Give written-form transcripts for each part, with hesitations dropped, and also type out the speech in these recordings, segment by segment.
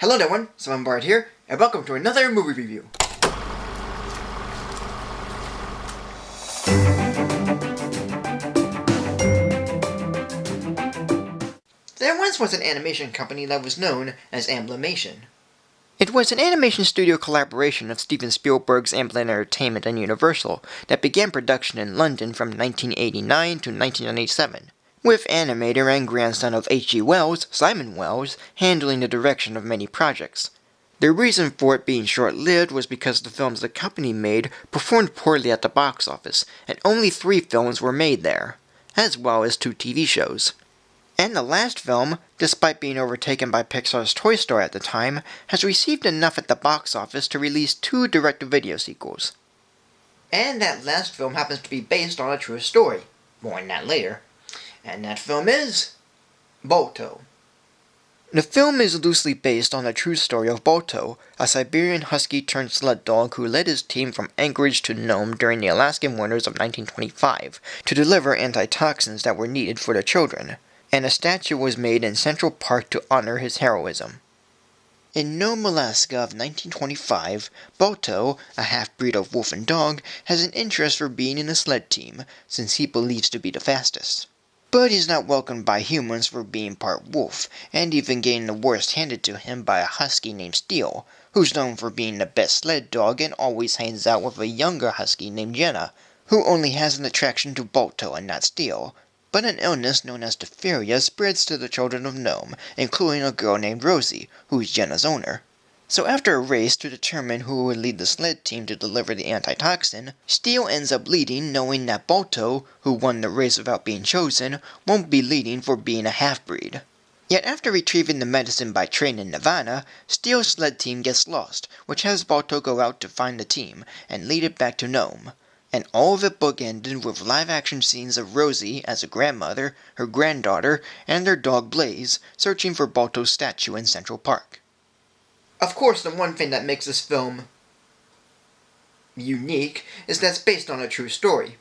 Hello everyone, I'm Bart here, and welcome to another movie review. There once was an animation company that was known as Amblimation. It was an animation studio collaboration of Steven Spielberg's Amblin Entertainment and Universal that began production in London from 1989 to 1997. With animator and grandson of H.G. Wells, Simon Wells, handling the direction of many projects. The reason for it being short-lived was because the films the company made performed poorly at the box office, and only 3 films were made there, as well as 2 TV shows. And the last film, despite being overtaken by Pixar's Toy Story at the time, has received enough at the box office to release 2 direct-to-video sequels. And that last film happens to be based on a true story. More on that later. And that film is Balto. The film is loosely based on the true story of Balto, a Siberian husky turned sled dog who led his team from Anchorage to Nome during the Alaskan winters of 1925 to deliver antitoxins that were needed for the children, and a statue was made in Central Park to honor his heroism. In Nome, Alaska of 1925, Balto, a half-breed of wolf and dog, has an interest for being in a sled team, since he believes to be the fastest. But he's not welcomed by humans for being part wolf, and even getting the worst handed to him by a husky named Steel, who's known for being the best sled dog and always hangs out with a younger husky named Jenna, who only has an attraction to Balto and not Steel. But an illness known as diphtheria spreads to the children of Nome, including a girl named Rosie, who's Jenna's owner. So after a race to determine who would lead the sled team to deliver the antitoxin, Steel ends up leading knowing that Balto, who won the race without being chosen, won't be leading for being a half-breed. Yet after retrieving the medicine by train in Nevada, Steel's sled team gets lost, which has Balto go out to find the team and lead it back to Nome. And all of it bookended with live-action scenes of Rosie as a grandmother, her granddaughter, and their dog Blaze searching for Balto's statue in Central Park. Of course, the one thing that makes this film unique is that it's based on a true story.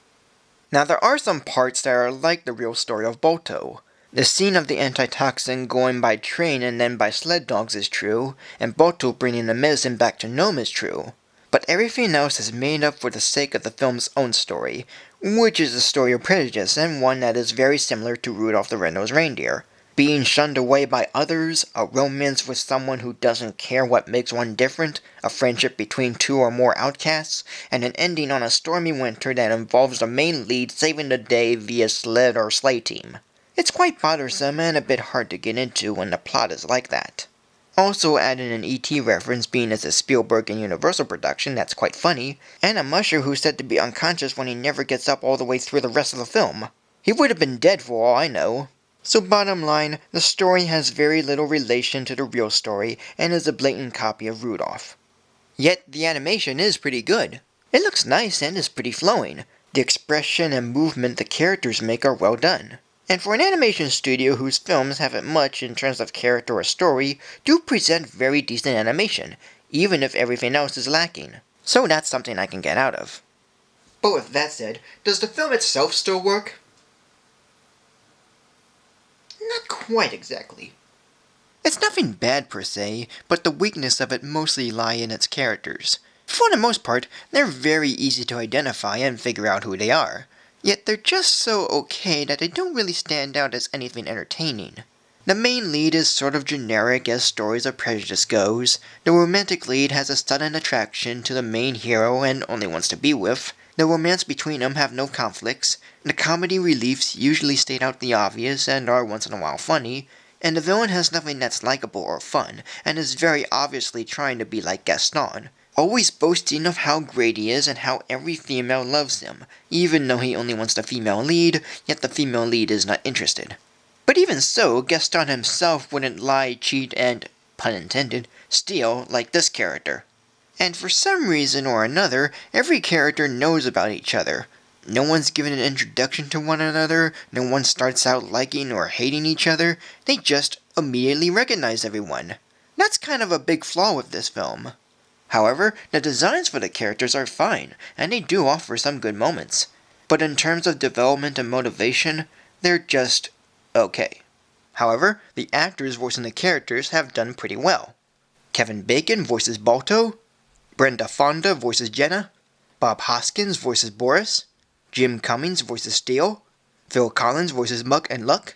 Now, there are some parts that are like the real story of Balto. The scene of the antitoxin going by train and then by sled dogs is true, and Balto bringing the medicine back to Nome is true. But everything else is made up for the sake of the film's own story, which is a story of prejudice and one that is very similar to Rudolph the Red-Nosed Reindeer. Being shunned away by others, a romance with someone who doesn't care what makes one different, a friendship between 2 or more outcasts, and an ending on a stormy winter that involves the main lead saving the day via sled or sleigh team. It's quite bothersome and a bit hard to get into when the plot is like that. Also add in an E.T. reference being as a Spielberg and Universal production that's quite funny, and a musher who's said to be unconscious when he never gets up all the way through the rest of the film. He would have been dead for all I know. So bottom line, the story has very little relation to the real story and is a blatant copy of Rudolph. Yet the animation is pretty good. It looks nice and is pretty flowing. The expression and movement the characters make are well done. And for an animation studio whose films haven't much in terms of character or story, do present very decent animation, even if everything else is lacking. So that's something I can get out of. But with that said, does the film itself still work? Not quite exactly. It's nothing bad per se, but the weakness of it mostly lie in its characters. For the most part, they're very easy to identify and figure out who they are. Yet they're just so okay that they don't really stand out as anything entertaining. The main lead is sort of generic as stories of prejudice goes. The romantic lead has a sudden attraction to the main hero and only wants to be with. The romance between them have no conflicts. The comedy reliefs usually state out the obvious and are once in a while funny. And the villain has nothing that's likable or fun, and is very obviously trying to be like Gaston. Always boasting of how great he is and how every female loves him, even though he only wants the female lead, yet the female lead is not interested. But even so, Gaston himself wouldn't lie, cheat, and, pun intended, steal like this character. And for some reason or another, every character knows about each other. No one's given an introduction to one another, no one starts out liking or hating each other, they just immediately recognize everyone. That's kind of a big flaw with this film. However, the designs for the characters are fine, and they do offer some good moments. But in terms of development and motivation, they're just okay. However, the actors voicing the characters have done pretty well. Kevin Bacon voices Balto, Brenda Fonda voices Jenna, Bob Hoskins voices Boris, Jim Cummings voices Steele, Phil Collins voices Muck and Luck,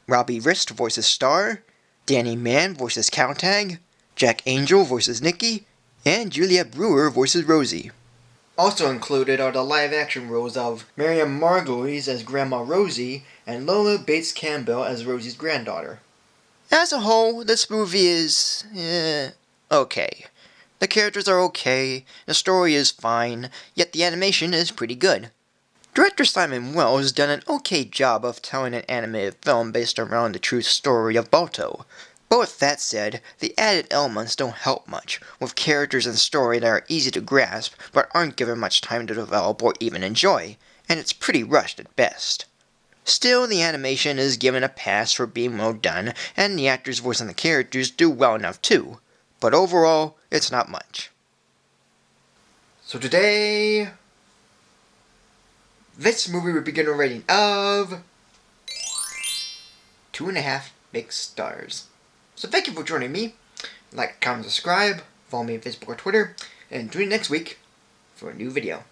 Robbie Rist voices Star, Danny Mann voices Cowtag, Jack Angel voices Nikki, and Juliette Brewer voices Rosie. Also included are the live-action roles of Miriam Margolyes as Grandma Rosie and Lola Bates Campbell as Rosie's granddaughter. As a whole, this movie is, okay. The characters are okay, the story is fine, yet the animation is pretty good. Director Simon Wells has done an okay job of telling an animated film based around the true story of Balto. But with that said, the added elements don't help much, with characters and story that are easy to grasp but aren't given much time to develop or even enjoy, and it's pretty rushed at best. Still, the animation is given a pass for being well done, and the actors voicing the characters do well enough too, but overall, it's not much. So today, this movie would begin a rating of 2.5 big stars. So thank you for joining me. Like, comment, subscribe, follow me on Facebook or Twitter, and tune in next week for a new video.